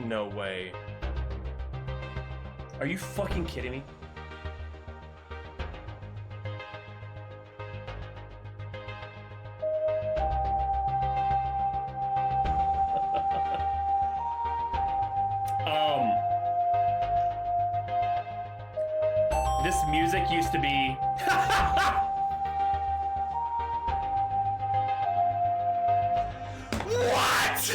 No way. Are you fucking kidding me? This music used to be... What?!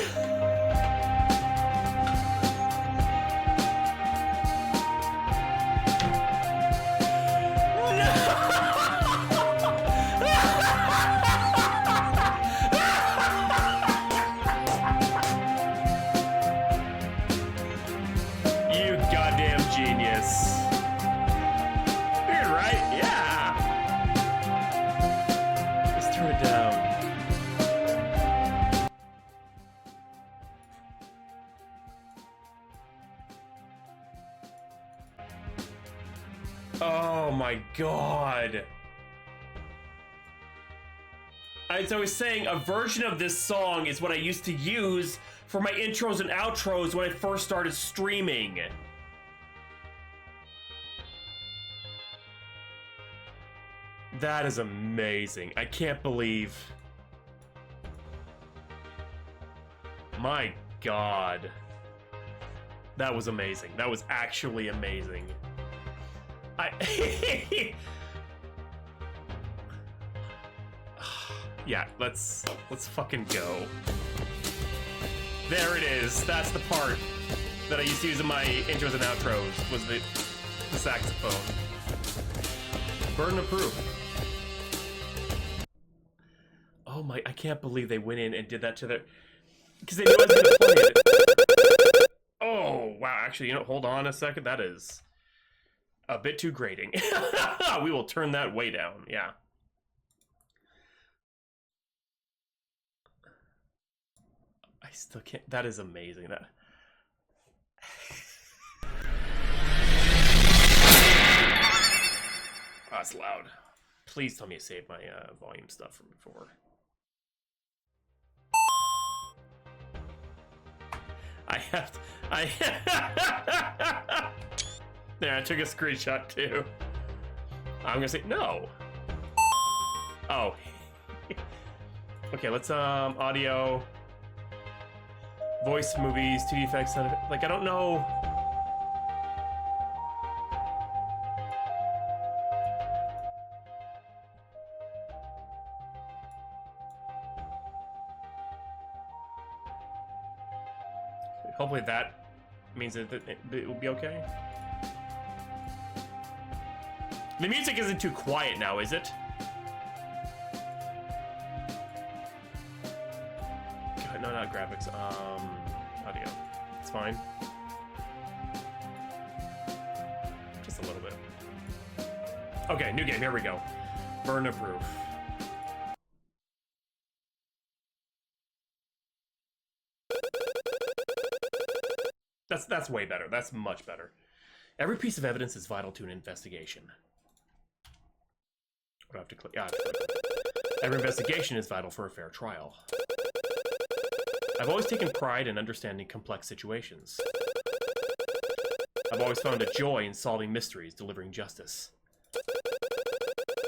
You goddamn genius. Weird, right? Yeah. Let's turn it down. Oh my god. As I was saying, a version of this song is what I used to use for my intros and outros when I first started streaming. That is amazing. I can't believe. My god. That was amazing. That was actually amazing. Yeah, let's fucking go. There it is. That's the part that I used to use in my intros and outros, was the saxophone. Burden of proof. Oh my, I can't believe they went in and did that to their... Because they knew I was going to play it. Oh, wow. Actually, you know, hold on a second. That is a bit too grating. We will turn that way down. Yeah. I still can't... That is amazing. That... Oh, that's loud. Please tell me you saved my volume stuff from before. There, I took a screenshot too. I'm gonna say no. Oh. Okay, let's audio, voice, movies, 2D effects, sound effects. Like, I don't know. Hopefully that means that it will be okay. The music isn't too quiet now, is it? God, no, not graphics. Audio. It's fine. Just a little bit. Okay, new game. Here we go. Burn of proof. That's way better. That's much better. Every piece of evidence is vital to an investigation. What do I have to click? Yeah, every investigation is vital for a fair trial. I've always taken pride in understanding complex situations. I've always found a joy in solving mysteries, delivering justice.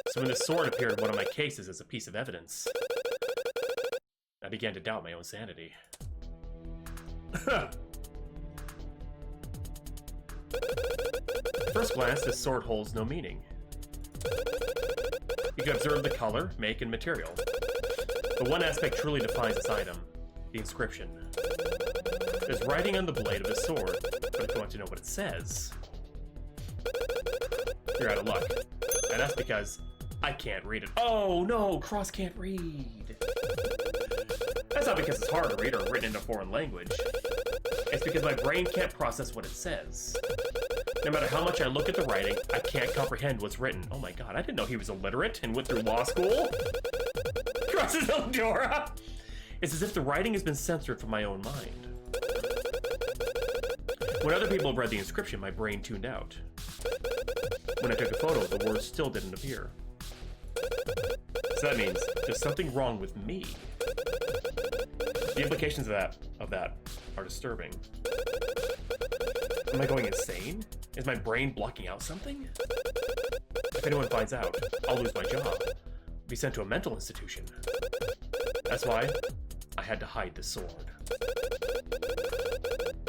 So when this sword appeared in one of my cases as a piece of evidence, I began to doubt my own sanity. At first glance, this sword holds no meaning. You can observe the color, make, and material. But one aspect truly defines this item: the inscription. There's writing on the blade of the sword, but if you want to know what it says, you're out of luck. And that's because I can't read it. Oh no, Cross can't read. That's not because it's hard to read or written in a foreign language. It's because my brain can't process what it says. No matter how much I look at the writing, I can't comprehend what's written. Oh my god, I didn't know he was illiterate and went through law school. Crosses Eldora. It's as if the writing has been censored from my own mind. When other people have read the inscription, my brain tuned out. When I took a photo, the words still didn't appear. So that means there's something wrong with me. The implications of that are disturbing. Am I going insane? Is my brain blocking out something? If anyone finds out, I'll lose my job. Be sent to a mental institution. That's why I had to hide the sword.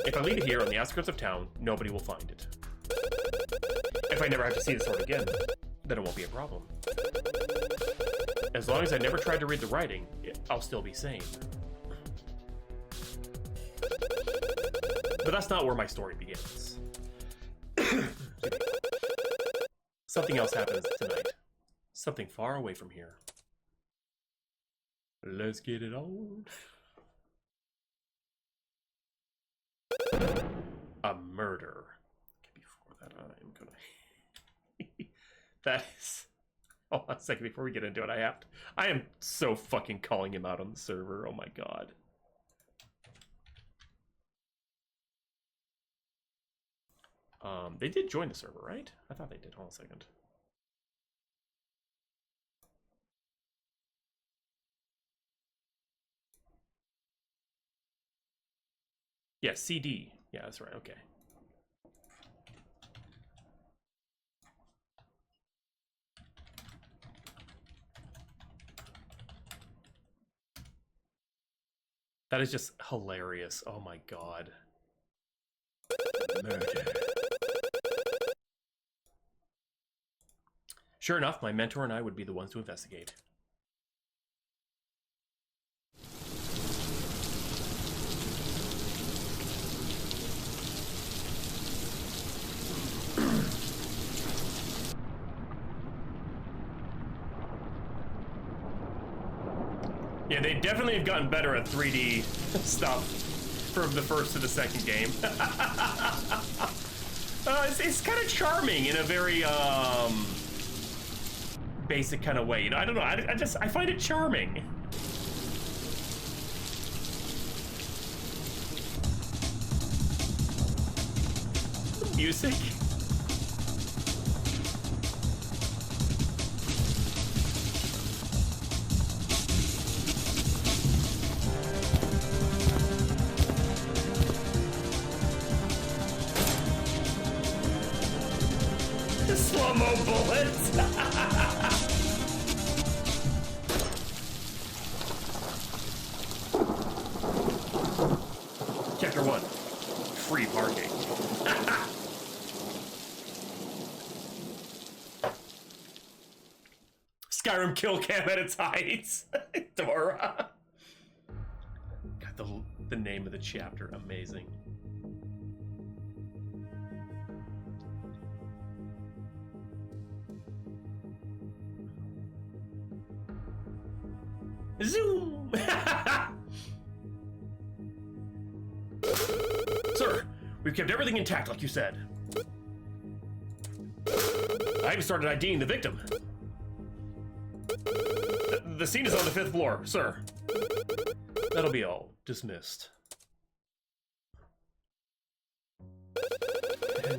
If I leave it here on the outskirts of town, nobody will find it. If I never have to see the sword again, then it won't be a problem. As long as I never tried to read the writing, I'll still be sane. But that's not where my story begins. Something else happens tonight. Something far away from here. Let's get it on. A murder. Before that, I'm gonna... That is... Hold on a second before we get into it. I am so fucking calling him out on the server. Oh my god. They did join the server, right? I thought they did. Hold on a second. Yeah, CD. Yeah, that's right. Okay. That is just hilarious. Oh my god. Murder. Sure enough, my mentor and I would be the ones to investigate. Yeah, they definitely have gotten better at 3D stuff from the first to the second game. It's kind of charming in a very basic kind of way. You know, I don't know. I find it charming. Music. Slow-mo bullets. Chapter 1. Free parking. Skyrim kill cam at its heights. Dora. God, the name of the chapter, amazing. Zoom! Sir, we've kept everything intact like you said. I even started IDing the victim. The scene is on the 5th floor, sir. That'll be all. Dismissed.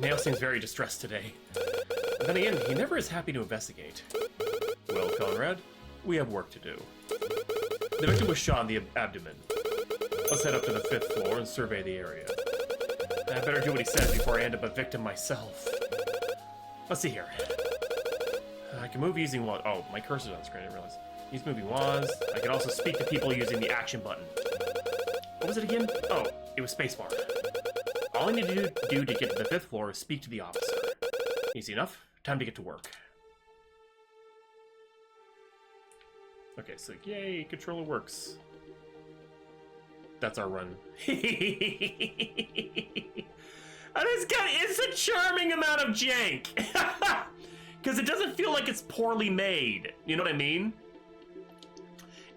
Nail seems very distressed today. But then again, he never is happy to investigate. Well, Conrad, we have work to do. The victim was shot in the abdomen. Let's head up to the 5th floor and survey the area. I better do what he says before I end up a victim myself. Let's see here. I can move using what? Oh, my cursor's on the screen, I didn't realize. Use moving wands. I can also speak to people using the action button. What was it again? Oh, it was spacebar. All I need to do to get to the 5th floor is speak to the officer. Easy enough. Time to get to work. Okay, so yay, controller works. That's our run. And it's a charming amount of jank. Because it doesn't feel like it's poorly made. You know what I mean?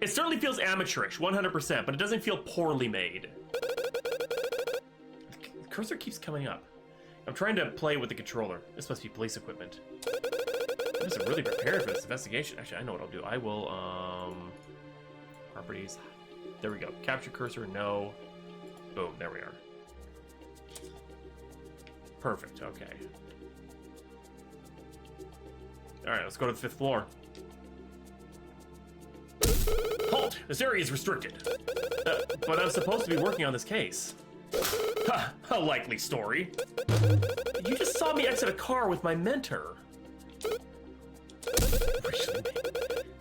It certainly feels amateurish, 100%, but it doesn't feel poorly made. The cursor keeps coming up. I'm trying to play with the controller. This must be police equipment. I wasn't really prepared for this investigation. Actually, I know what I'll do. I will, properties. There we go. Capture cursor, no. Boom, there we are. Perfect, okay. Alright, let's go to the 5th floor. Halt! This area is restricted. But I'm supposed to be working on this case. A likely story. You just saw me exit a car with my mentor.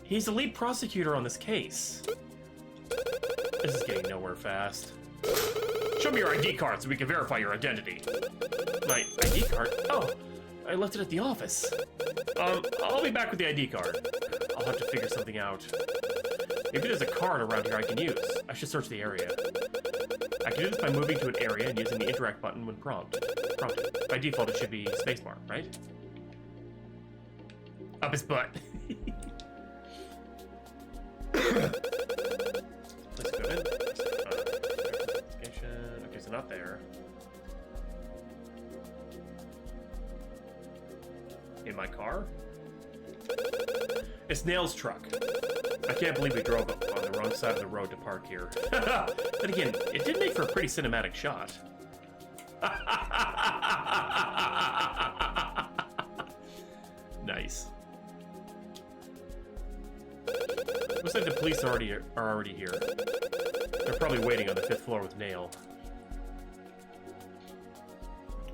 He's the lead prosecutor on this case. This is getting nowhere fast. Show me your ID card so we can verify your identity. My ID card? Oh, I left it at the office. I'll be back with the ID card. I'll have to figure something out. Maybe there's a card around here I can use. I should search the area. I can do this by moving to an area and using the interact button when prompted. By default, it should be spacebar, right? Up his butt. Let's go in. Okay, so not there. In my car? It's Nail's truck. I can't believe we drove on the wrong side of the road to park here. But again, it did make for a pretty cinematic shot. Nice. Looks like the police are already here. They're probably waiting on the 5th floor with Nail.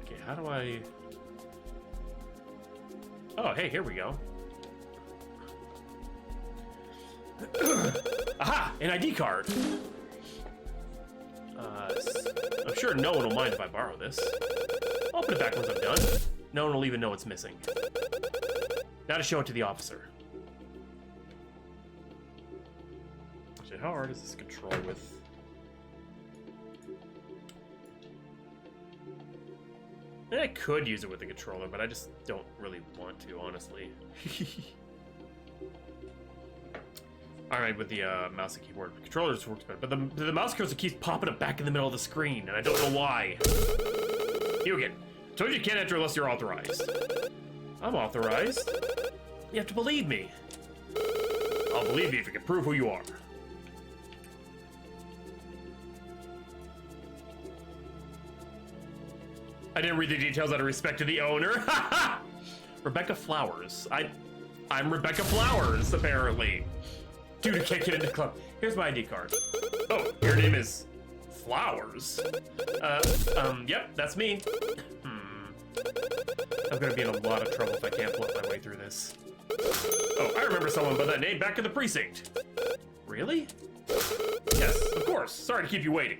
Okay, how do I... Oh, hey, here we go. Aha! An ID card! I'm sure no one will mind if I borrow this. I'll put it back once I'm done. No one will even know it's missing. Now to show it to the officer. Actually, how hard is this to control with... I could use it with the controller, but I just don't really want to, honestly. Alright, with the mouse and keyboard. Controller just works better, but the mouse cursor keeps popping up back in the middle of the screen, and I don't know why. You again. Told you can't enter unless you're authorized. I'm authorized. You have to believe me. I'll believe you if you can prove who you are. I didn't read the details out of respect to the owner. Rebecca Flowers. I'm Rebecca Flowers, apparently. Dude, I can't get into the club. Here's my ID card. Oh, your name is Flowers. Yep, that's me. I'm gonna be in a lot of trouble if I can't bluff my way through this. Oh, I remember someone by that name back in the precinct. Really? Yes, of course. Sorry to keep you waiting.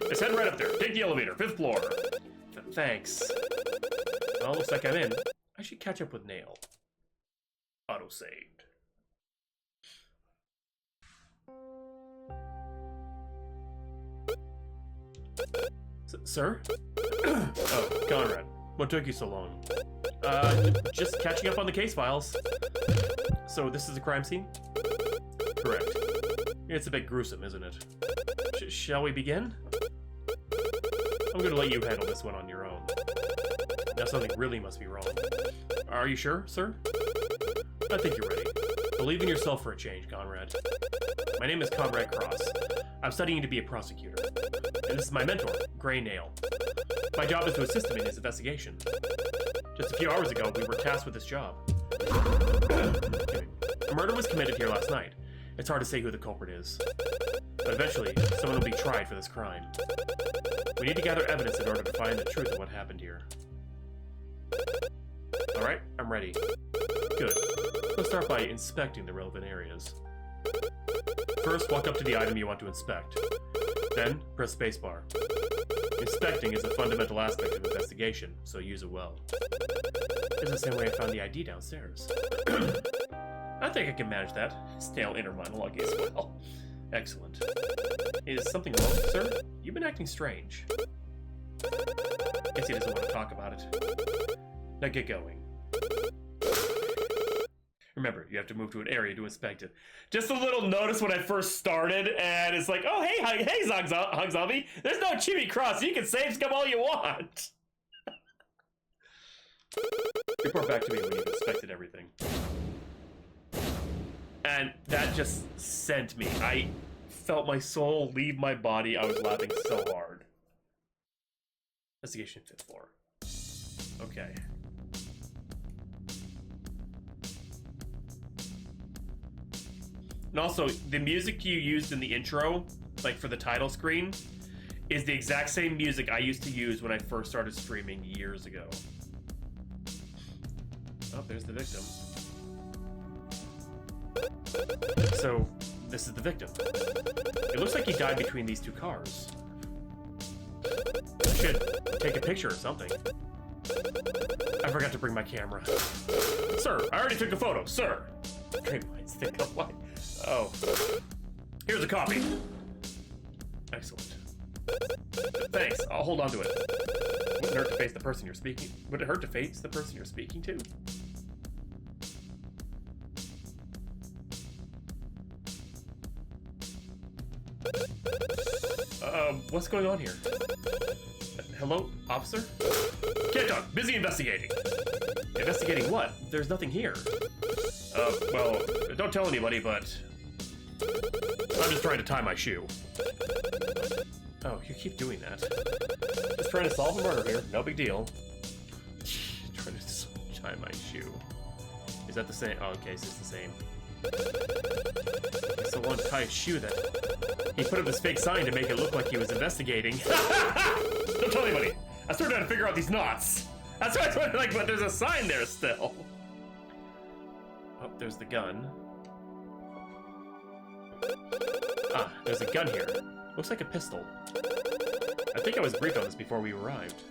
Just head right up there. Take the elevator, 5th floor. Thanks. Well, looks like I'm in. I should catch up with Nail. Auto-saved. Sir? Oh, Conrad. What took you so long? Just catching up on the case files. So this is a crime scene? Correct. It's a bit gruesome, isn't it? Shall we begin? I'm gonna let you handle this one on your own. Now something really must be wrong. Are you sure, sir? I think you're ready. Believe in yourself for a change, Conrad. My name is Conrad Cross. I'm studying to be a prosecutor. And this is my mentor, Gray Nail. My job is to assist him in his investigation. Just a few hours ago, we were tasked with this job. A murder was committed here last night. It's hard to say who the culprit is. But eventually, someone will be tried for this crime. We need to gather evidence in order to find the truth of what happened here. Alright, I'm ready. Good. Let's start by inspecting the relevant areas. First, walk up to the item you want to inspect. Then, press spacebar. Inspecting is a fundamental aspect of investigation, so use it well. It's the same way I found the ID downstairs. I think I can manage that. Stale inner monologue as well. Excellent. Is something wrong, sir? You've been acting strange. Guess he doesn't want to talk about it. Now get going. Remember, you have to move to an area to inspect it. Just a little notice when I first started, and it's like, oh, hey, HawkZombie, there's no Chibi Cross, you can save scum all you want. Report back to me when you've inspected everything. And that just sent me. I felt my soul leave my body. I was laughing so hard. Investigation 5th floor. Okay. And also, the music you used in the intro, like for the title screen, is the exact same music I used to use when I first started streaming years ago. Oh, there's the victim. So, this is the victim. It looks like he died between these two cars. I should take a picture or something. I forgot to bring my camera. Sir, I already took a photo, sir. Train lines think of what? Oh. Here's a copy. Excellent. Thanks, I'll hold on to it. Wouldn't hurt to face the person you're speaking. Would it hurt to face the person you're speaking to? What's going on here? Hello, officer? Can't talk, busy investigating. Investigating what? There's nothing here. Well, don't tell anybody, but I'm just trying to tie my shoe. Oh, you keep doing that. Just trying to solve a murder here, no big deal. Trying to tie my shoe. Is that the same? Oh, okay, so it's the same. It's the one to tie a shoe that he put up this fake sign to make it look like he was investigating. Don't tell anybody. I started to figure out these knots. That's why I was like, but there's a sign there still. Oh, there's the gun. Ah, there's a gun here. Looks like a pistol. I think I was briefed on this before we arrived.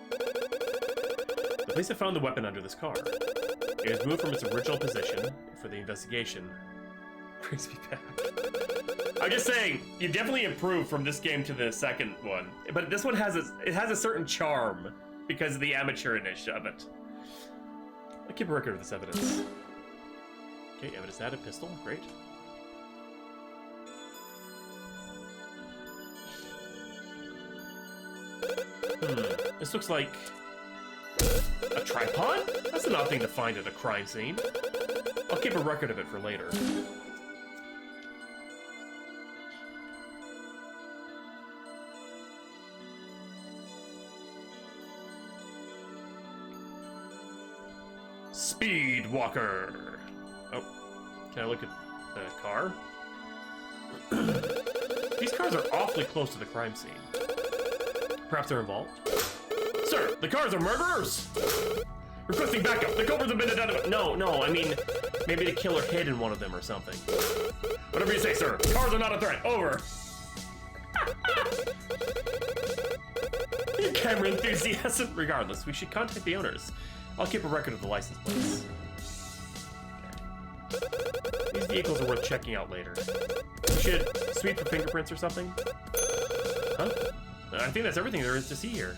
The police have found the weapon under this car. It has moved from its original position for the investigation. Brings me back. I'm just saying, you definitely improved from this game to the second one, but this one has a certain charm because of the amateurish of it. I'll keep a record of this evidence. Okay, evidence added, pistol, great. This looks like a tripod? That's an odd thing to find at a crime scene. I'll keep a record of it for later. Speed Walker. Oh, can I look at the car? These cars are awfully close to the crime scene. Perhaps they're involved? Sir, the cars are murderers! Requesting backup. The culprits have been identified. No, I mean, maybe the killer hid in one of them or something. Whatever you say, sir. Cars are not a threat. Over. Your camera enthusiasm. Regardless, we should contact the owners. I'll keep a record of the license plates. Okay. These vehicles are worth checking out later. We should sweep for fingerprints or something? Huh? I think that's everything there is to see here.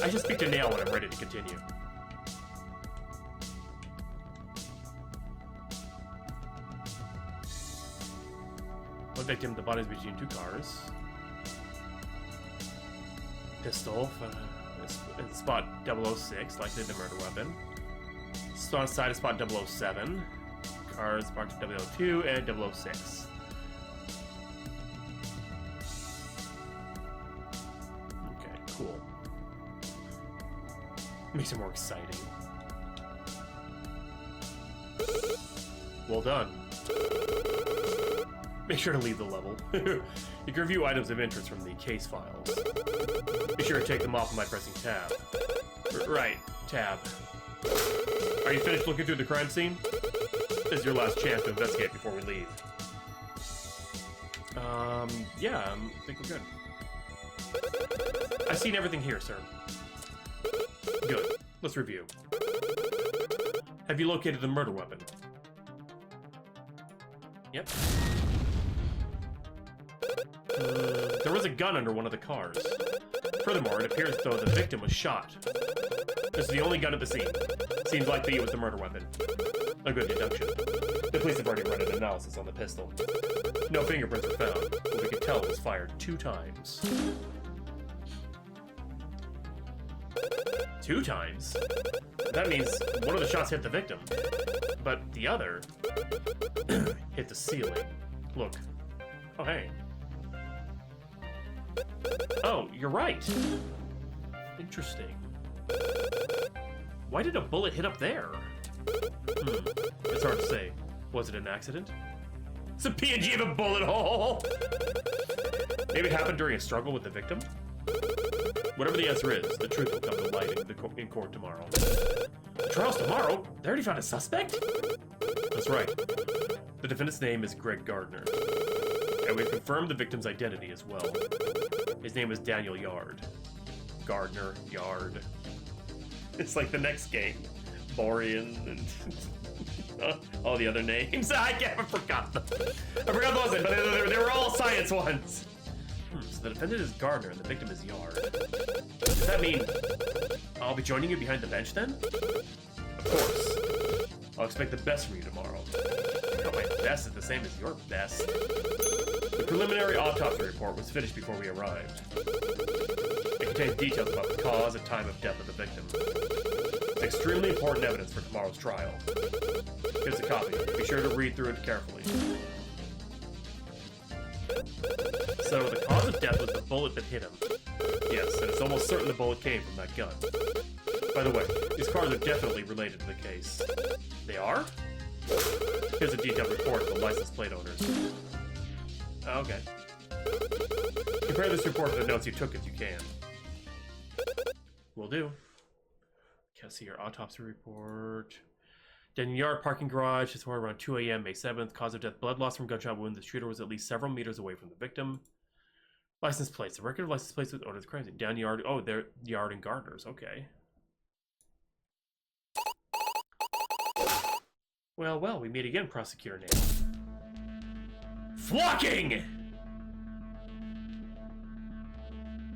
I should speak to Nail when I'm ready to continue. One victim, the bodies between two cars. Pistol, in spot 006, likely the murder weapon. Still on side of spot 007. Cars marked 002 and 006. Okay, cool. Makes it more exciting. Well done. Make sure to leave the level. You can review items of interest from the case files. Be sure to take them off by pressing tab. Right, tab. Are you finished looking through the crime scene? This is your last chance to investigate before we leave. Yeah, I think we're good. I've seen everything here, sir. Good. Let's review. Have you located the murder weapon? Yep. There was a gun under one of the cars. Furthermore, it appears as though the victim was shot. This is the only gun at the scene. Seems likely it was the murder weapon. A good deduction. The police have already run an analysis on the pistol. No fingerprints were found, but we could tell it was fired 2 times. 2 times? That means one of the shots hit the victim, but the other hit the ceiling. Look. Oh, hey. Oh, you're right. Interesting. Why did a bullet hit up there? It's hard to say. Was it an accident? It's a PNG of a bullet hole! Maybe it happened during a struggle with the victim? Whatever the answer is, the truth will come to light in court tomorrow. The trial's tomorrow? They already found a suspect? That's right. The defendant's name is Greg Gardner. And we've confirmed the victim's identity as well. His name is Daniel Yard. Gardner, Yard. It's like the next game. Borean and all the other names. I forgot them. I forgot those, but they were all science ones. So the defendant is Gardner and the victim is Yard. Does that mean I'll be joining you behind the bench then? Of course. I'll expect the best from you tomorrow. No, my best is the same as your best. The preliminary autopsy report was finished before we arrived. It contains details about the cause and time of death of the victim. It's extremely important evidence for tomorrow's trial. Here's a copy. Be sure to read through it carefully. So, the cause of death was the bullet that hit him. Yes, and it's almost certain the bullet came from that gun. By the way, these cars are definitely related to the case. They are? Here's a detailed report of the license plate owners. Okay. Compare this report to the notes you took if you can. Will do. Can't see your autopsy report. Daniel Yard parking garage. This was around 2 a.m. May 7th. Cause of death: blood loss from gunshot wound. The shooter was at least several meters away from the victim. License plates. The record of license plates with owners crazy. Daniel Yard. Oh, they're Yard and Gardner's. Okay. Well, we meet again, Prosecutor Nail. Flocking!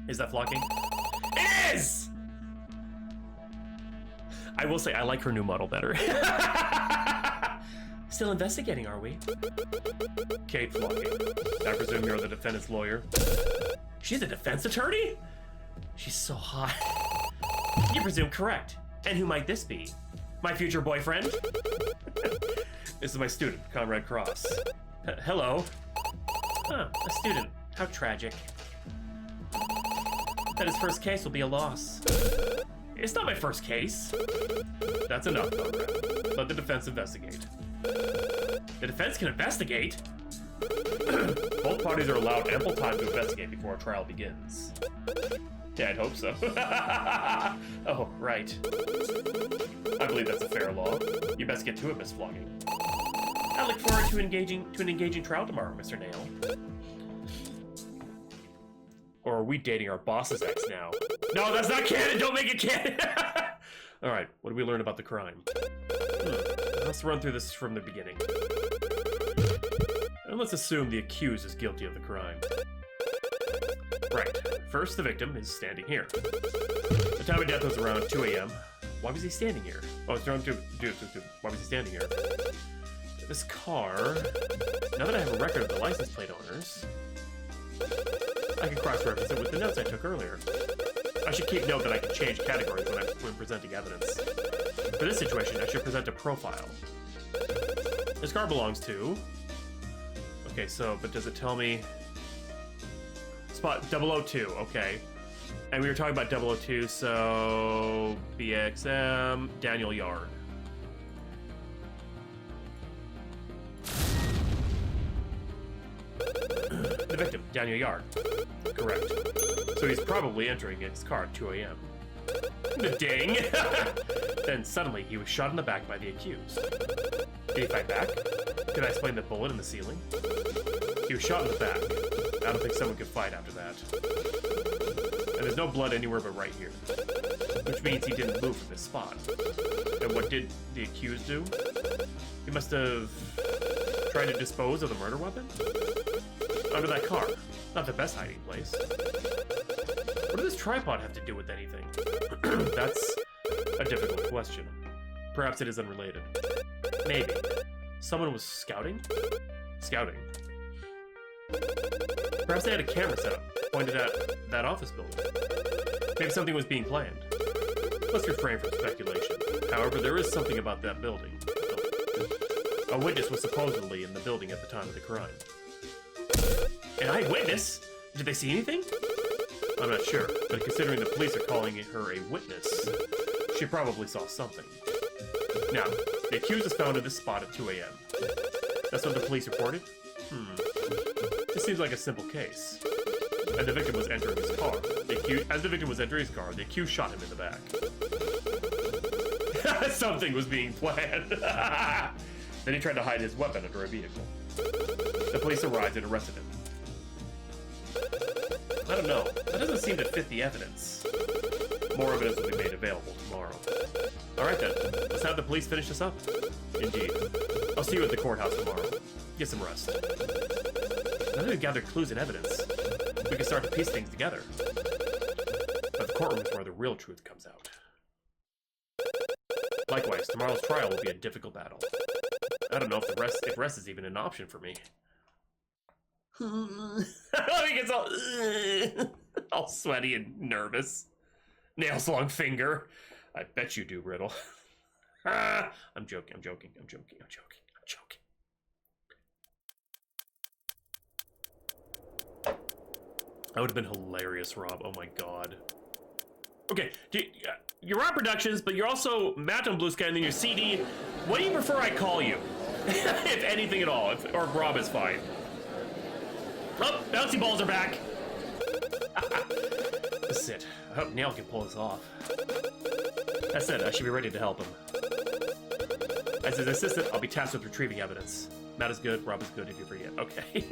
Is that flocking? It is! I will say, I like her new model better. Still investigating, are we? Kate Flocking. I presume you're the defendant's lawyer. She's a defense attorney? She's so hot. You presume correct. And who might this be? My future boyfriend? This is my student, Conrad Cross. Hello. Huh, a student. How tragic. That his first case will be a loss. It's not my first case. That's enough, Conrad. Let the defense investigate. The defense can investigate? Both parties are allowed ample time to investigate before a trial begins. Yeah, I'd hope so. Oh, right. I believe that's a fair law. You best get to it, Miss Flogging. I look forward to an engaging trial tomorrow, Mr. Nail. Or are we dating our boss's ex now? No, that's not canon! Don't make it canon! Alright, what do we learn about the crime? Let's run through this from the beginning. And let's assume the accused is guilty of the crime. Right. First, the victim is standing here. The time of death was around 2 a.m. Why was he standing here? Oh, it's around 2. Why was he standing here? This car... Now that I have a record of the license plate owners, I can cross-reference it with the notes I took earlier. I should keep note that I can change categories when presenting evidence. For this situation, I should present a profile. This car belongs to... Okay, so, but does it tell me... Spot 002, okay. And we were talking about 002, so... BXM, Daniel Yard. The victim, Daniel Yard. Correct. So he's probably entering his car at 2 a.m. Ding! Then suddenly he was shot in the back by the accused. Did he fight back? Can I explain the bullet in the ceiling? He was shot in the back. I don't think someone could fight after that. And there's no blood anywhere but right here. Which means he didn't move from this spot. And what did the accused do? He must have tried to dispose of the murder weapon? Under that car. Not the best hiding place. What does this tripod have to do with anything? That's a difficult question. Perhaps it is unrelated. Maybe. Someone was scouting? Scouting. Perhaps they had a camera set up, pointed at that office building. Maybe something was being planned. Let's refrain from speculation. However, there is something about that building. A witness was supposedly in the building at the time of the crime. An eyewitness? Did they see anything? I'm not sure, but considering the police are calling her a witness, she probably saw something. Now, the accused is found at this spot at 2 a.m. That's what the police reported? This seems like a simple case. and the victim was entering his car. As the victim was entering his car, the accused shot him in the back. Something was being planned. Then he tried to hide his weapon under a vehicle. The police arrived and arrested him. I don't know. That doesn't seem to fit the evidence. More evidence will be made available tomorrow. Alright then, let's have the police finish this up. Indeed. I'll see you at the courthouse tomorrow. Get some rest. Now that we've gathered clues and evidence, we can start to piece things together. But the courtroom is where the real truth comes out. Likewise, tomorrow's trial will be a difficult battle. I don't know if rest is even an option for me. He gets all sweaty and nervous. Nails long finger. I bet you do, Riddle. I'm joking. That would have been hilarious, Rob. Oh my god. Okay, you're Rob Productions, but you're also Matt on Blue Sky, and then you're CD. What do you prefer I call you? If anything at all, or Rob is fine. Oh, bouncy balls are back. This is it. I hope Nail can pull this off. That said, I should be ready to help him. As his assistant, I'll be tasked with retrieving evidence. Matt is good, Rob is good if you forget. Okay.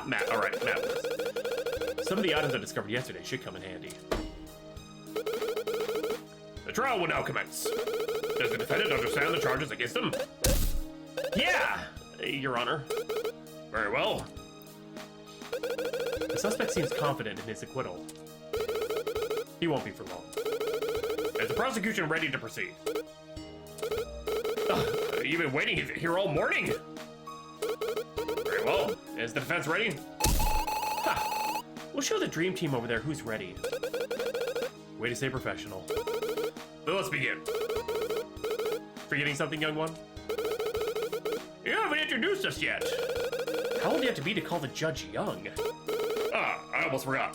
Matt, alright, Matt first. Some of the items I discovered yesterday should come in handy. The trial will now commence. Does the defendant understand the charges against him? Yeah, Your Honor. Very well. The suspect seems confident in his acquittal. He won't be for long. Is the prosecution ready to proceed? You've been waiting here all morning. Very well. Is the defense ready? Ha! We'll show the dream team over there who's ready. Way to stay professional. So let's begin. Forgetting something, young one? You haven't introduced us yet. How old do you have to be to call the judge young? Ah, I almost forgot.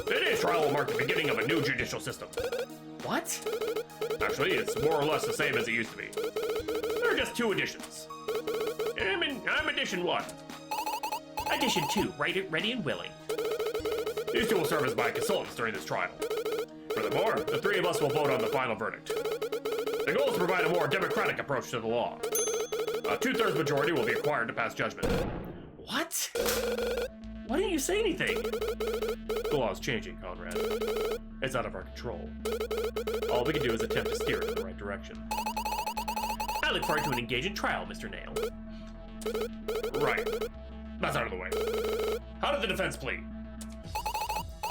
Today's trial will mark the beginning of a new judicial system. What? Actually, it's more or less the same as it used to be. There are just 2 additions. I'm addition 1. Addition 2, ready and willing. These 2 will serve as my consultants during this trial. Furthermore, the 3 of us will vote on the final verdict. The goal is to provide a more democratic approach to the law. A 2/3 majority will be required to pass judgment. What? Why didn't you say anything? The law is changing, Conrad. It's out of our control. All we can do is attempt to steer it in the right direction. I look forward to an engaging trial, Mr. Nail. Right. That's out of the way. How did the defense plead?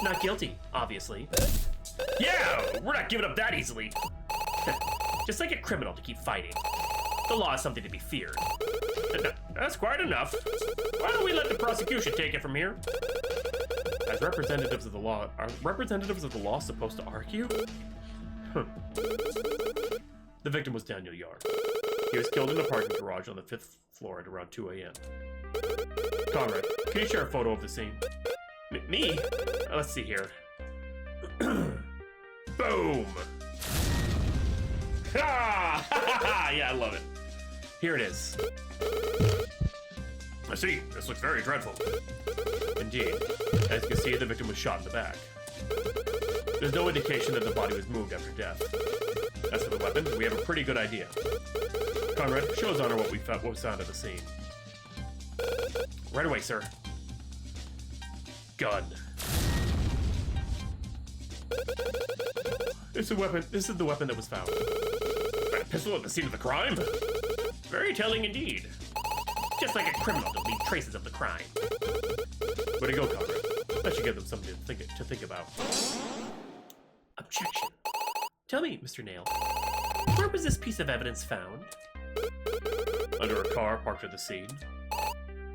Not guilty, obviously. Yeah, we're not giving up that easily. Just like a criminal to keep fighting. The law is something to be feared. That's quite enough. Why don't we let the prosecution take it from here? As representatives of the law, are representatives of the law supposed to argue? The victim was Daniel Yard. He was killed in a parking garage on the 5th floor at around 2 a.m. Conrad, can you share a photo of the scene? Me? Let's see here. Boom! Ah! Yeah, I love it. Here it is. I see. This looks very dreadful. Indeed. As you can see, the victim was shot in the back. There's no indication that the body was moved after death. As for the weapon, we have a pretty good idea. Conrad, show His Honor what we found at the scene. Right away, sir. Gun. This is the weapon that was found. A pistol at the scene of the crime? Very telling indeed. Just like a criminal to leave traces of the crime. Way to go, Conrad. That should give them something to think about. Objection. Tell me, Mr. Nail, where was this piece of evidence found? Under a car parked at the scene.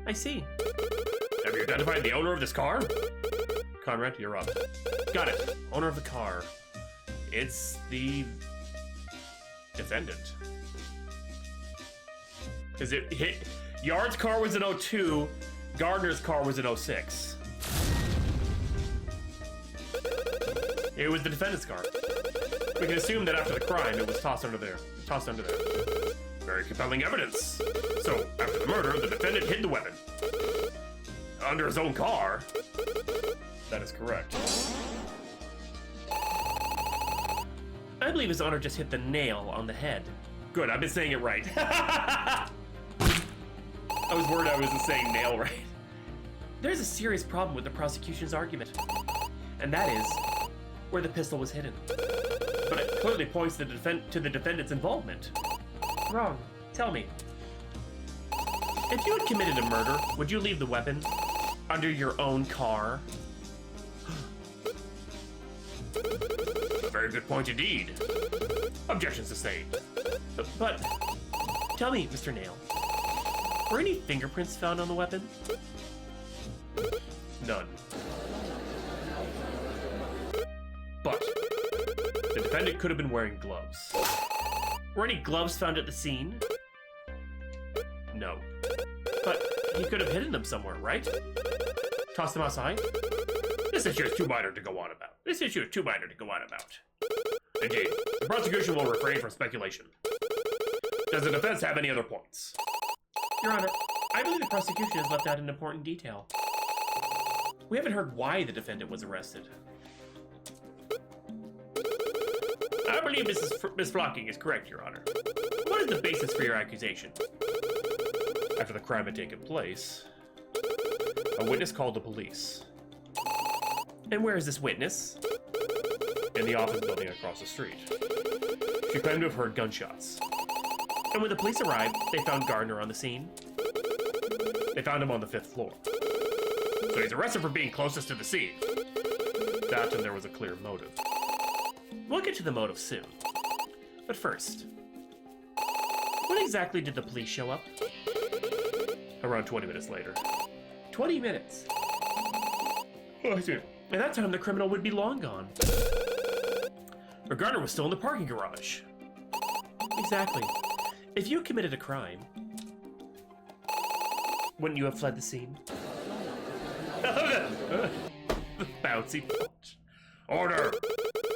I see. Have you identified the owner of this car? Conrad, you're up. Got it. Owner of the car. It's the defendant. Because it hit. Yard's car was in 02. Gardner's car was in 06. It was the defendant's car. We can assume that after the crime, it was tossed under there. Very compelling evidence. So, after the murder, the defendant hid the weapon. Under his own car. That is correct. I believe His Honor just hit the nail on the head. Good, I've been saying it right. I was worried I wasn't saying nail right. There's a serious problem with the prosecution's argument, and that is where the pistol was hidden. But it clearly points to the defendant's involvement. Wrong. Tell me. If you had committed a murder, would you leave the weapon under your own car? A very good point indeed. Objection sustained. But tell me, Mr. Nail, were any fingerprints found on the weapon? None. But the defendant could have been wearing gloves. Were any gloves found at the scene? No. But he could have hidden them somewhere, right? Tossed them outside? This issue is too minor to go on about. Indeed, the prosecution will refrain from speculation. Does the defense have any other points? Your Honor, I believe the prosecution has left out an important detail. We haven't heard why the defendant was arrested. I believe Miss Flocking is correct, Your Honor. What is the basis for your accusation? After the crime had taken place, a witness called the police. And where is this witness? In the office building across the street. She claimed to have heard gunshots. And when the police arrived, they found Gardner on the scene. They found him on the 5th floor. So he's arrested for being closest to the scene. That and there was a clear motive. We'll get to the motive soon. But first, when exactly did the police show up? Around 20 minutes later. 20 minutes? Oh, I see. At that time, the criminal would be long gone. Or Gardner was still in the parking garage. Exactly. If you committed a crime, wouldn't you have fled the scene? The bouncy punch. Order!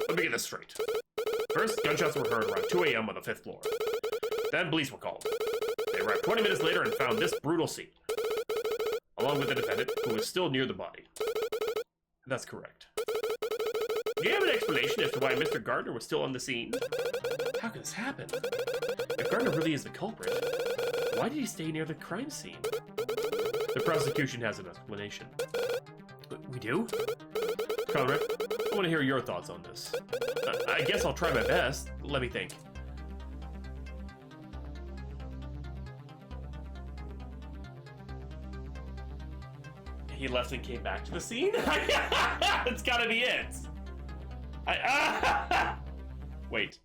Let me get this straight. First, gunshots were heard around 2 a.m. on the 5th floor. Then police were called. They arrived 20 minutes later and found this brutal scene, along with the defendant, who was still near the body. That's correct. Do you have an explanation as to why Mr. Gardner was still on the scene? How could this happen? If Gardner really is the culprit, why did he stay near the crime scene? The prosecution has an explanation. We do? Conrad, I want to hear your thoughts on this. I guess I'll try my best. Let me think. He left and came back to the scene? It's gotta be it. Wait.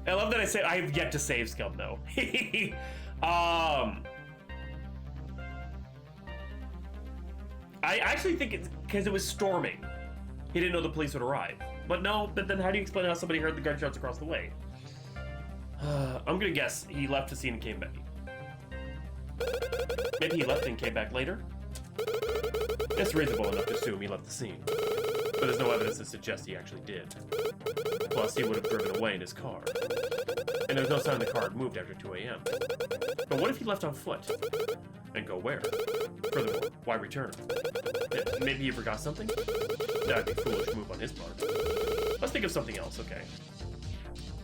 I love that I have yet to save Scum though. I actually think it's because it was storming. He didn't know the police would arrive. But no, but then how do you explain how somebody heard the gunshots across the way? I'm gonna guess he left the scene and came back. Maybe he left and came back later? It's reasonable enough to assume he left the scene. But there's no evidence to suggest he actually did. Plus, he would have driven away in his car. And there's no sign the car had moved after 2 a.m. But what if he left on foot? And go where? Furthermore, why return? Maybe he forgot something? That'd be a foolish move on his part. Let's think of something else, okay?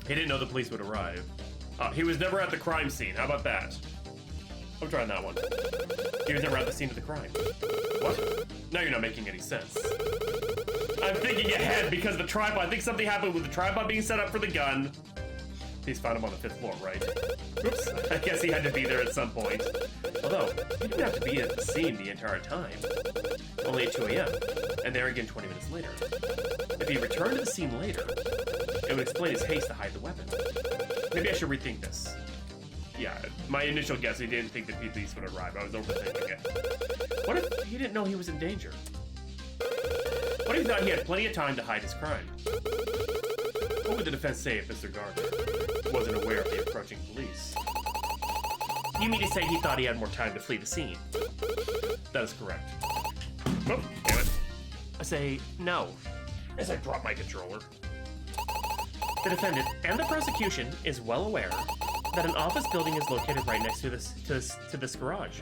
He didn't know the police would arrive. He was never at the crime scene. How about that? I'm trying that one. He was never at the scene of the crime. What? Now you're not making any sense. I'm thinking ahead because of the tripod. I think something happened with the tripod being set up for the gun. He's found him on the 5th floor, right? Oops. I guess he had to be there at some point. Although, he didn't have to be at the scene the entire time. Only at 2 a.m. And there again 20 minutes later. If he returned to the scene later, it would explain his haste to hide the weapon. Maybe I should rethink this. Yeah, my initial guess, he didn't think the police would arrive. I was overthinking it. What if he didn't know he was in danger? What if he thought he had plenty of time to hide his crime? What would the defense say if Mr. Gardner wasn't aware of the approaching police? You mean to say he thought he had more time to flee the scene? That is correct. Oh, damn it. I say no, as I drop my controller. The defendant and the prosecution is well aware that an office building is located right next to this garage.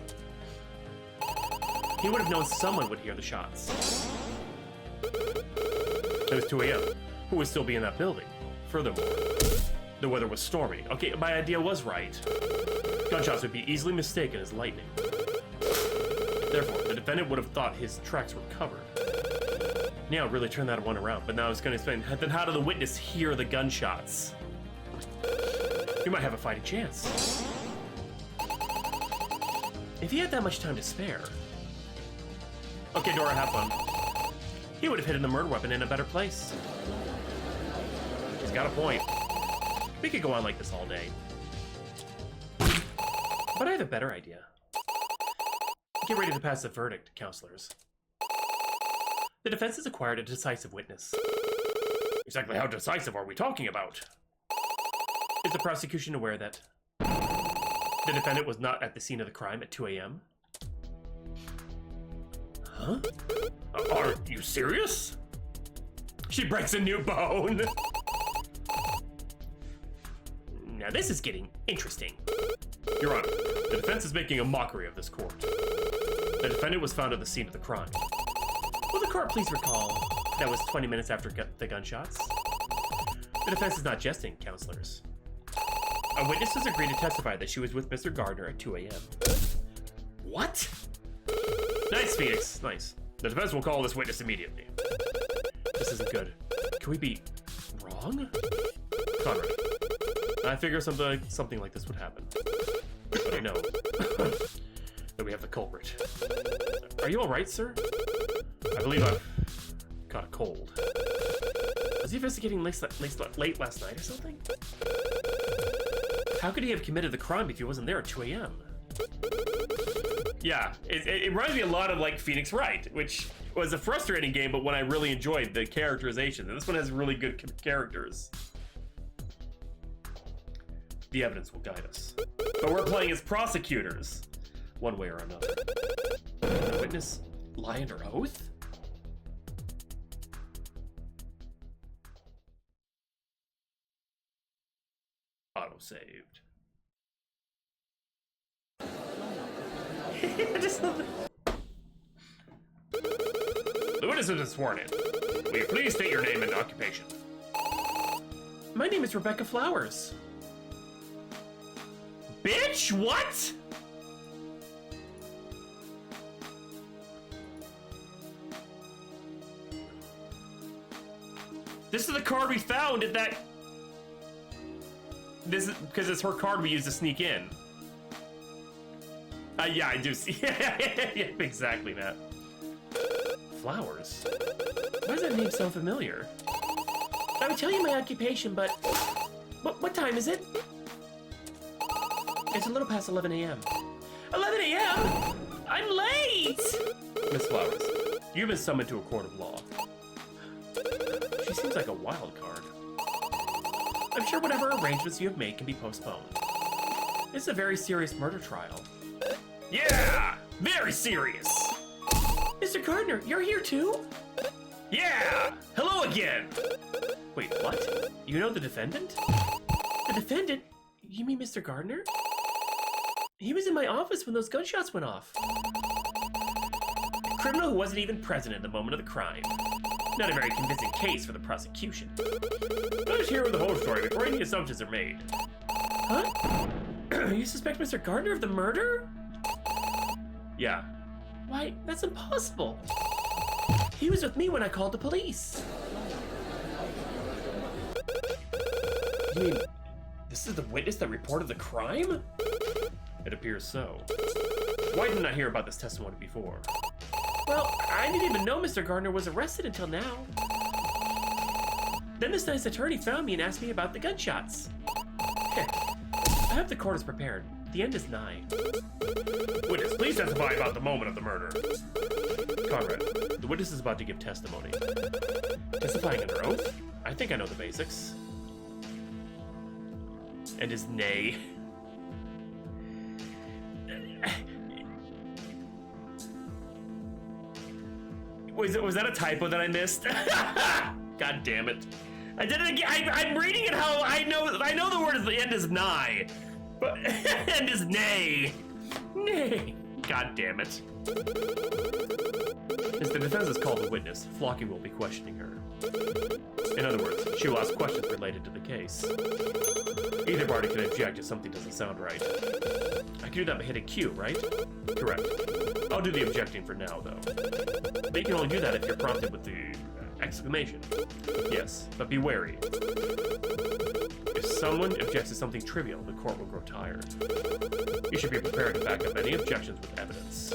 He would have known someone would hear the shots. It was 2 a.m. Who would still be in that building? Furthermore, the weather was stormy. Okay, my idea was right. Gunshots would be easily mistaken as lightning. Therefore, the defendant would have thought his tracks were covered. Yeah, really turn that one around, but now I was going to explain, then how did the witness hear the gunshots? You might have a fighting chance. If he had that much time to spare. Okay, Dora, have fun. He would have hidden the murder weapon in a better place. He's got a point. We could go on like this all day. But I have a better idea. Get ready to pass the verdict, counselors. The defense has acquired a decisive witness. Exactly how decisive are we talking about? Is the prosecution aware that the defendant was not at the scene of the crime at 2 a.m.? Huh? Are you serious? She breaks a new bone. Now this is getting interesting. Your Honor, the defense is making a mockery of this court. The defendant was found at the scene of the crime. Will the court please recall that was 20 minutes after the gunshots? The defense is not jesting, counselors. A witness has agreed to testify that she was with Mr. Gardner at 2 a.m. What? Nice, Phoenix. Nice. The defense will call this witness immediately. This isn't good. Can we be wrong? Conrad, I figure something like this would happen. But I know that we have the culprit. Are you all right, sir? I believe I've got a cold. Was he investigating late last night or something? How could he have committed the crime if he wasn't there at 2 a.m.? Yeah, it reminds me a lot of like Phoenix Wright, which was a frustrating game, but one I really enjoyed the characterization. And this one has really good characters. The evidence will guide us. But we're playing as prosecutors, one way or another. The witness lie under oath? Auto-saved. The witness has been sworn in. Will you please state your name and occupation? My name is Rebecca Flowers. Bitch, what? This is the card we found at that... This is because it's her card we used to sneak in. Yeah, I do see. Yeah, exactly, Matt. Flowers? Why does that name sound familiar? I would tell you my occupation, but... What time is it? It's a little past 11 a.m. 11 a.m.? I'm late! Miss Flowers, you've been summoned to a court of law. She seems like a wild card. I'm sure whatever arrangements you have made can be postponed. This is a very serious murder trial. Yeah! Very serious! Mr. Gardner, you're here too? Yeah! Hello again! Wait, what? You know the defendant? The defendant? You mean Mr. Gardner? He was in my office when those gunshots went off. A criminal who wasn't even present at the moment of the crime. Not a very convincing case for the prosecution. Let's hear the whole story before any assumptions are made. Huh? You suspect Mr. Gardner of the murder? Yeah. Why, that's impossible. He was with me when I called the police. You mean, this is the witness that reported the crime? It appears so. Why didn't I hear about this testimony before? Well, I didn't even know Mr. Gardner was arrested until now. Then this nice attorney found me and asked me about the gunshots. I hope the court is prepared. The end is nigh. Witness, please testify about the moment of the murder. Conrad, the witness is about to give testimony. Testifying under oath? I think I know the basics. And his nay. Was that a typo that I missed? God damn it. I did it again. I'm reading it how I know the word at the end is nigh. But end is nay. Nay. God damn it. As the defense is called a witness, Flocky will be questioning her. In other words, she will ask questions related to the case. Either party can object if something doesn't sound right. I can do that by hitting Q, right? Correct. I'll do the objecting for now, though. But you can only do that if you're prompted with the exclamation. Yes, but be wary. If someone objects to something trivial, the court will grow tired. You should be prepared to back up any objections with evidence.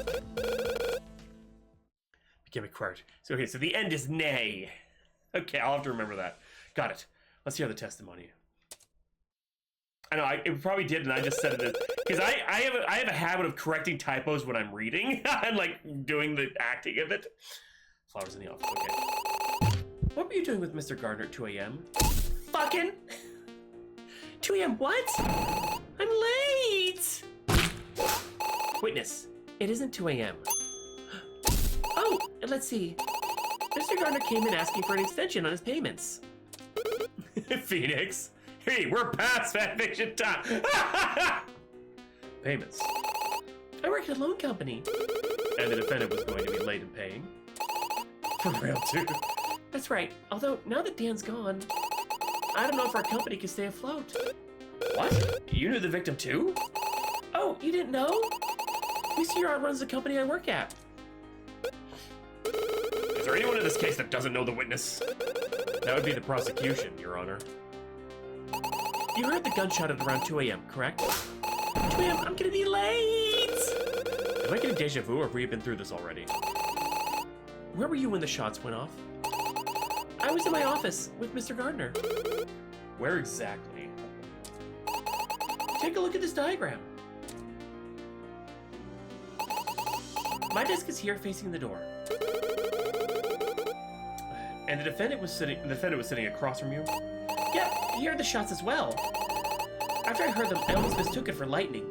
Became required. So, okay, so the end is nay. Okay, I'll have to remember that. Got it. Let's hear the testimony. I know, it probably did, and I just said it because I have a habit of correcting typos when I'm reading. I'm like doing the acting of it. Flowers in the office. Okay. What were you doing with Mr. Gardner at 2 a.m.? Fucking 2 a.m. What? I'm late. Witness, it isn't 2 a.m. Oh, and let's see. Mr. Gardner came in asking for an extension on his payments. Phoenix. Hey, we're past fanfiction time. Payments. I work at a loan company. And the defendant was going to be late in paying. For real, too. That's right. Although, now that Dan's gone, I don't know if our company can stay afloat. What? You knew the victim, too? Oh, you didn't know? Mr. Yard runs the company I work at. Is there anyone in this case that doesn't know the witness? That would be the prosecution, Your Honor. You heard the gunshot at around 2 a.m., correct? 2 a.m., I'm gonna be late! Am I getting deja vu, or have we been through this already? Where were you when the shots went off? I was in my office with Mr. Gardner. Where exactly? Take a look at this diagram. My desk is here facing the door. And the defendant was sitting across from you? Yep, he heard the shots as well. After I heard them, I almost mistook it for lightning.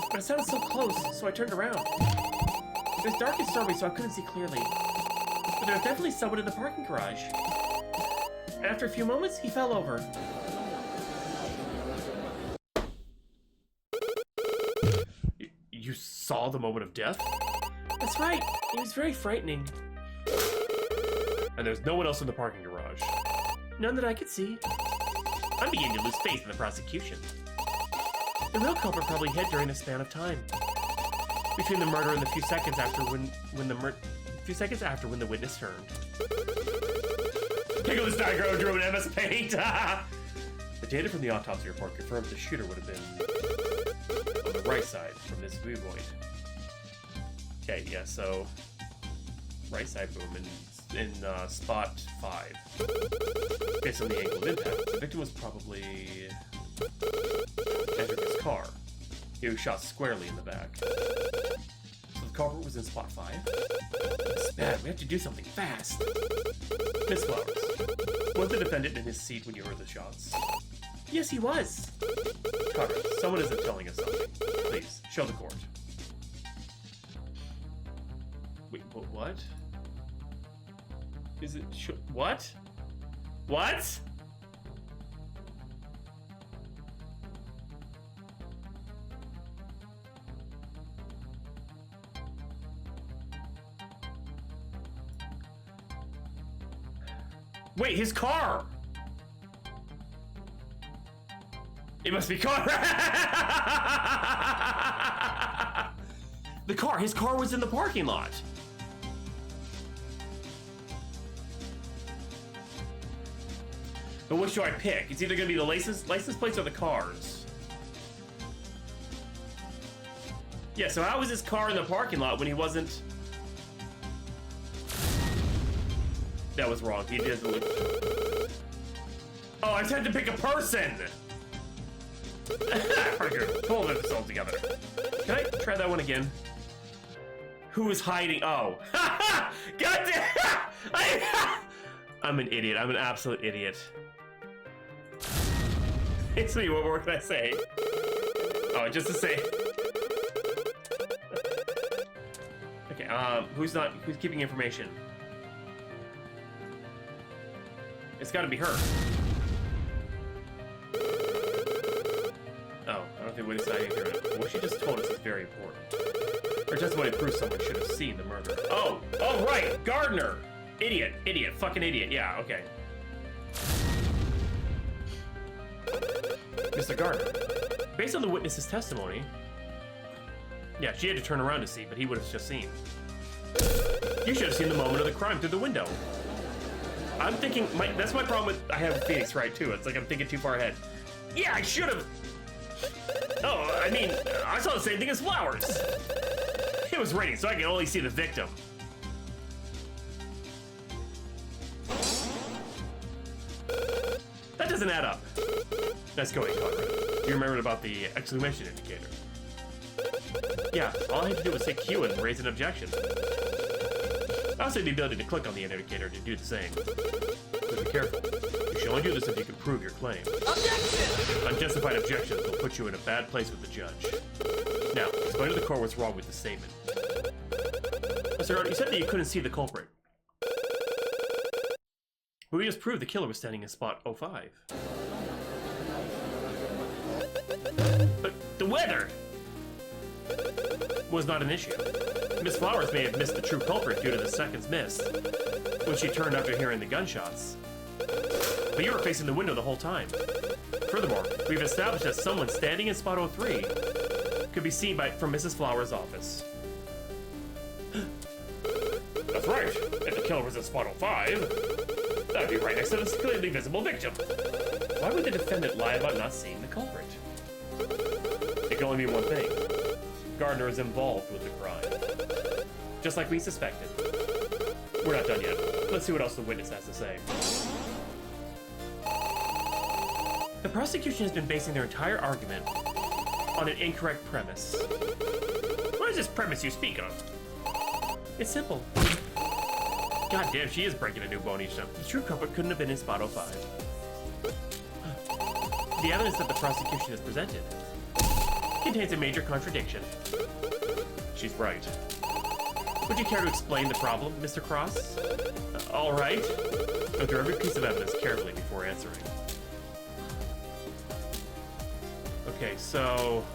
But it sounded so close, so I turned around. It was dark and stormy, so I couldn't see clearly. But there was definitely someone in the parking garage. And after a few moments, he fell over. You saw the moment of death? That's right. It was very frightening. And there's no one else in the parking garage? None that I could see. I'm beginning to lose faith in the prosecution. The real culprit probably hid during a span of time. Between the murder and the few seconds after when the witness turned. Take this diagram, drew an MS Paint! The data from the autopsy report confirms the shooter would have been on the right side from this viewpoint. Okay, yeah, so right side boom in spot 5. Based on the angle of impact, the victim was probably entering his car. He was shot squarely in the back. So the culprit was in spot 5. It's bad, we have to do something fast. Miss Flowers, was the defendant in his seat when you heard the shots? Yes, he was. Carter, someone isn't telling us something. Please, show the court. Wait, what? Is it what? What? Wait, his car! It must be car. His car was in the parking lot. But which do I pick? It's either gonna be the license plates or the cars. Yeah, so how was his car in the parking lot when he wasn't? That was wrong. He did. Oh, I just had to pick a person. Pull this all together. Can I try that one again? Who is hiding? Oh. God damn! I'm an idiot. I'm an absolute idiot. It's me. What more can I say? Oh, just to say. Who's keeping information? It's gotta be her. Oh, I don't think Whitney's not here. What she just told us is very important. Her testimony proves someone should have seen the murder. Oh, right, Gardner! Idiot, fucking idiot, yeah, okay. Mr. Gardner, based on the witness's testimony, yeah, she had to turn around to see, but he would have just seen. You should have seen the moment of the crime through the window. I'm thinking, that's my problem with, I have Phoenix right too. It's like I'm thinking too far ahead. Yeah, I should have. Oh, I mean, I saw the same thing as Flowers. It was raining, so I can only see the victim. That doesn't add up. Let's go ahead, Conrad. You remembered about the exclamation indicator. Yeah, all I had to do was say Q and raise an objection. I also have the ability to click on the indicator to do the same. But be careful. You should only do this if you can prove your claim. Objection! Unjustified objections will put you in a bad place with the judge. Now, explain to the court what's wrong with the statement. Mr. Gardner, you said that you couldn't see the culprit. But we just proved the killer was standing in spot 05. But the weather was not an issue. Miss Flowers may have missed the true culprit due to the seconds missed when she turned after hearing the gunshots. But you were facing the window the whole time. Furthermore, we've established that someone standing in spot 03 could be seen from Mrs. Flowers' office. That's right. If the killer was in spot 05, that'd be right next to this clearly visible victim. Why would the defendant lie about not seeing the culprit? It can only be one thing. Gardner is involved with the crime. Just like we suspected. We're not done yet. Let's see what else the witness has to say. The prosecution has been basing their entire argument on an incorrect premise. What is this premise you speak of? It's simple. God damn, she is breaking a new bone each time. The true culprit couldn't have been in spot 05. The evidence that the prosecution has presented contains a major contradiction. She's right. Would you care to explain the problem, Mr. Cross? All right. Go through every piece of evidence carefully before answering. Okay, so...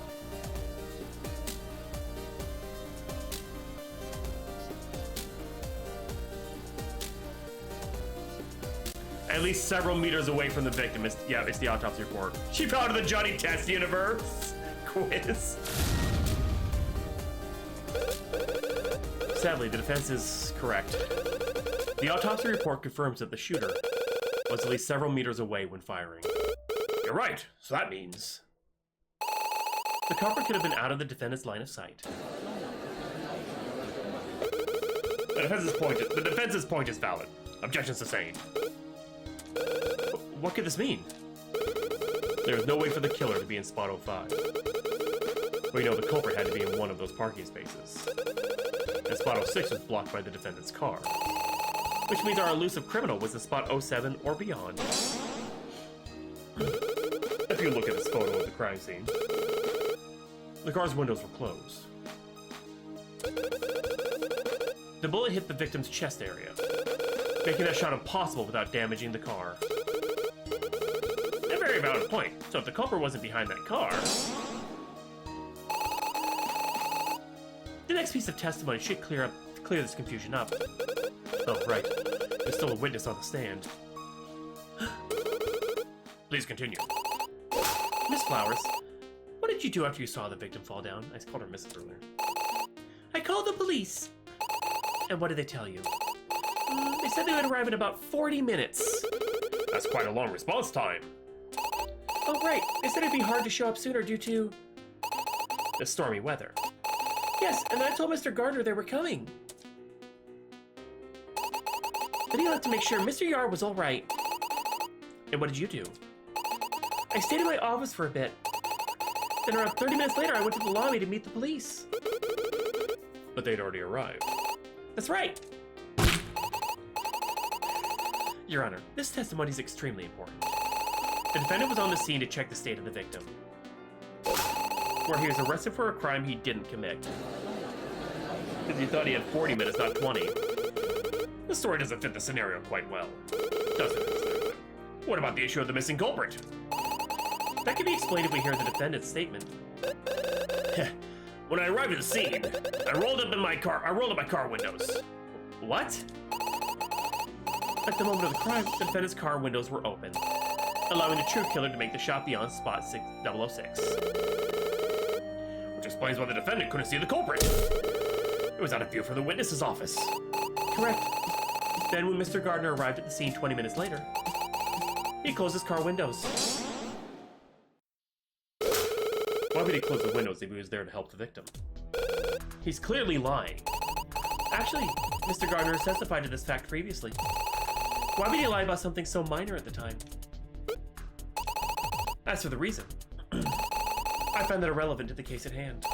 at least several meters away from the victim. It's the autopsy report. She fell out of the Johnny Test universe quiz. Sadly, the defense is correct. The autopsy report confirms that the shooter was at least several meters away when firing. You're right, so that means... the culprit could have been out of the defendant's line of sight. The defense's point is valid. Objection sustained. What could this mean? There is no way for the killer to be in spot 05. We know the culprit had to be in one of those parking spaces. And spot 06 was blocked by the defendant's car. Which means our elusive criminal was in spot 07 or beyond. If you look at this photo of the crime scene, the car's windows were closed. The bullet hit the victim's chest area, making that shot impossible without damaging the car. A very valid point. So if the culprit wasn't behind that car... the next piece of testimony should clear this confusion up. Oh, right. There's still a witness on the stand. Please continue. Miss Flowers, what did you do after you saw the victim fall down? I called her Mrs. earlier. I called the police. And what did they tell you? They said they would arrive in about 40 minutes. That's quite a long response time. Oh, right. They said it'd be hard to show up sooner due to... the stormy weather. Yes, and I told Mr. Gardner they were coming. Then he left to make sure Mr. Yar was all right. And what did you do? I stayed in my office for a bit. Then around 30 minutes later, I went to the lobby to meet the police. But they'd already arrived. That's right. Your Honor, this testimony is extremely important. The defendant was on the scene to check the state of the victim, where he was arrested for a crime he didn't commit. Because you thought he had 40 minutes, not 20. This story doesn't fit the scenario quite well, does it? What about the issue of the missing culprit? That can be explained if we hear the defendant's statement. When I arrived at the scene, I rolled up my car windows. What? At the moment of the crime, the defendant's car windows were open, allowing the true killer to make the shot beyond spot 006. Which explains why the defendant couldn't see the culprit. It was out of view from the witness's office. Correct. Then when Mr. Gardner arrived at the scene 20 minutes later, he closed his car windows. Why would he close the windows if he was there to help the victim? He's clearly lying. Actually, Mr. Gardner has testified to this fact previously. Why would he lie about something so minor at the time? As for the reason, I find that irrelevant to the case at hand.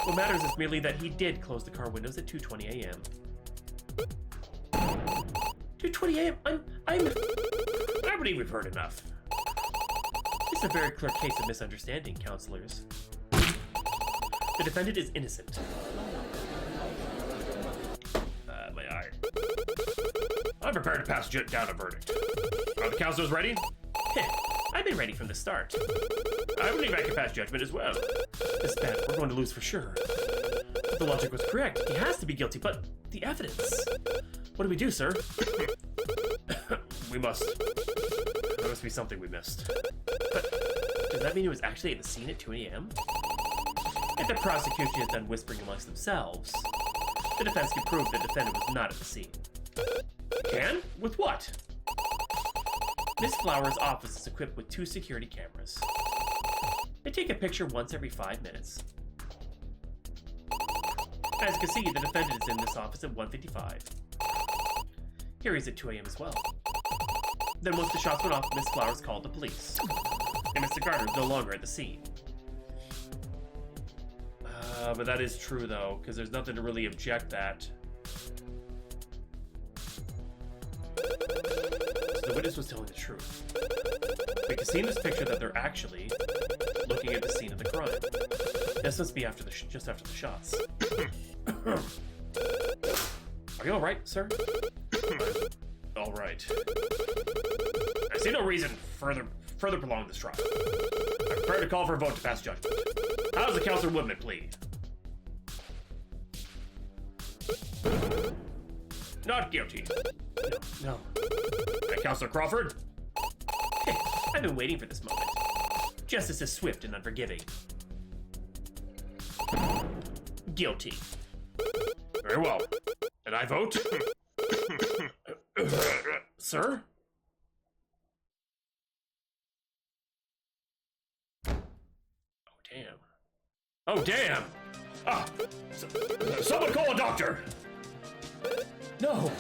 What matters is merely that he did close the car windows at 2:20 a.m. 2:20 a.m. I haven't even heard enough. It's a very clear case of misunderstanding, counselors. The defendant is innocent. My eye. I'm prepared to pass down a verdict. Are the counselors ready? I've been ready from the start. I believe I can pass judgment as well. This bet, we're going to lose for sure. But the logic was correct. He has to be guilty, but the evidence. What do we do, sir? We must. There must be something we missed. But does that mean he was actually at the scene at 2 a.m.? If the prosecution is done whispering amongst themselves, the defense can prove the defendant was not at the scene. Can? With what? Miss Flower's office is equipped with 2 security cameras. They take a picture once every 5 minutes. As you can see, the defendant is in this office at 1:55. Here he's at 2 a.m. as well. Then once the shots went off, Miss Flowers called the police. And Mr. Gardner is no longer at the scene. But that is true though, because there's nothing to really object that. So the witness was telling the truth. We can see in this picture that they're actually looking at the scene of the crime. This must be after just after the shots. Are you all right, sir? All right. I see no reason further prolong this trial. I'm prepared to call for a vote to pass judgment. How does the Counselor Woodman plead? Not guilty. No. And Counselor Crawford? Hey, I've been waiting for this moment. Justice is swift and unforgiving. Guilty. Very well. And I vote? Sir? Oh, damn. Oh, damn! Ah! Someone call a doctor! No!